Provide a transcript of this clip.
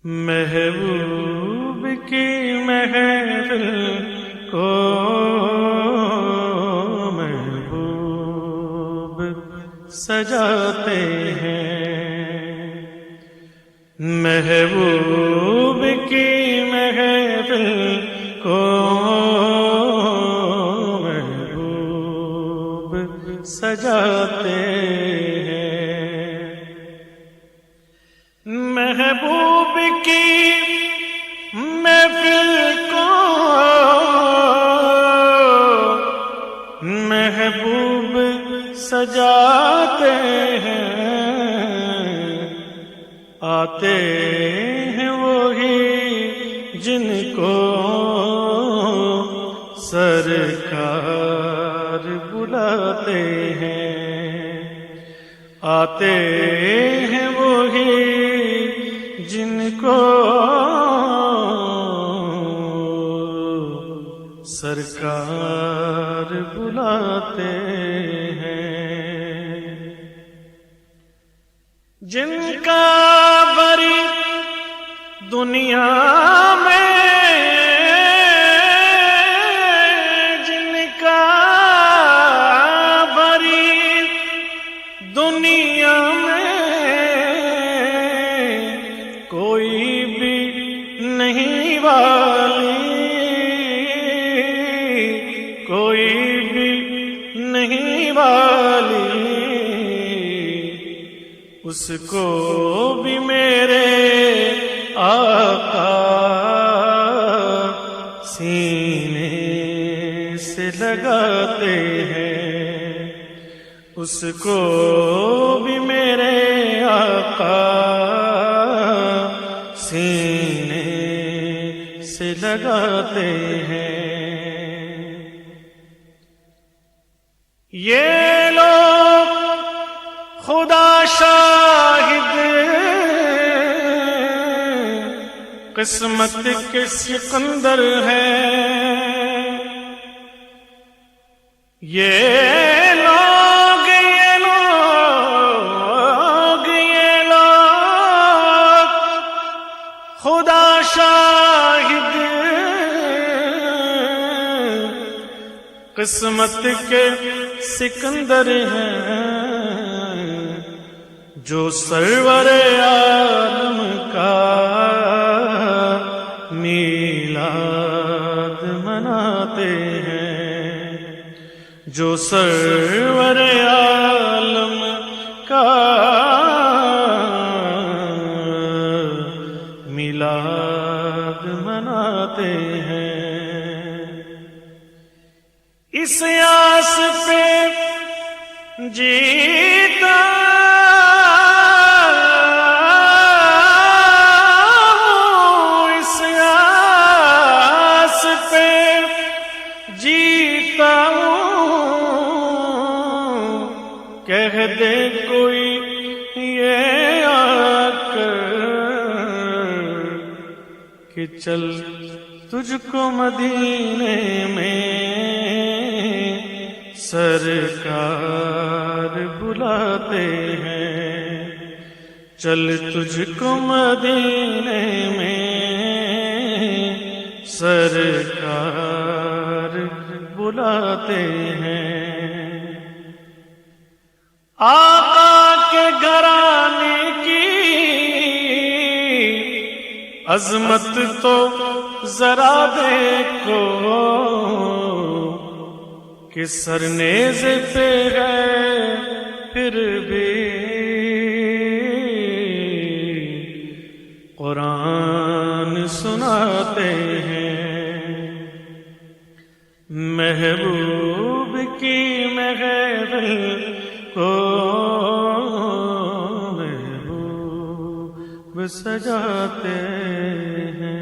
محبوب کی محفل کو محبوب سجاتے ہیں، محبوب کی محفل کو محبوب سجاتے ہیں، محبوب کی محفل کو محبوب سجاتے ہیں، آتے ہیں وہی جن کو سرکار بلاتے ہیں، آتے ہیں وہی جن کو سرکار بلاتے ہیں، جن کا بری دنیا میں، جن کا بری دنیا میں کوئی بھی نہیں والی، کوئی بھی نہیں والی، اس کو بھی میرے آقا سینے سے لگاتے ہیں، اس کو بھی میرے آقا سینے سے لگاتے ہیں، یہ لوگ خدا شاہد قسمت کے سکندر ہیں، یہ لوگ خدا شاہد قسمت کے سکندر ہیں، جو سرور عالم کا میلاد مناتے ہیں، جو سرور عالم کا میلاد مناتے ہیں، اس آس پہ جیتا ہوں، اس آس پہ جیتا ہوں، کہہ دے کوئی یہ آ کر کہ چل تجھ کو مدینے میں سرکار بلاتے ہیں، چل تجھ کو مدینے میں سرکار بلاتے ہیں، آقا کے گھرانے کی عظمت تو ذرا دیکھو کہ سرنیزے پہ ہے پھر بھی قرآن سناتے ہیں، محبوب کی محفل کو محبوب سجاتے ہیں۔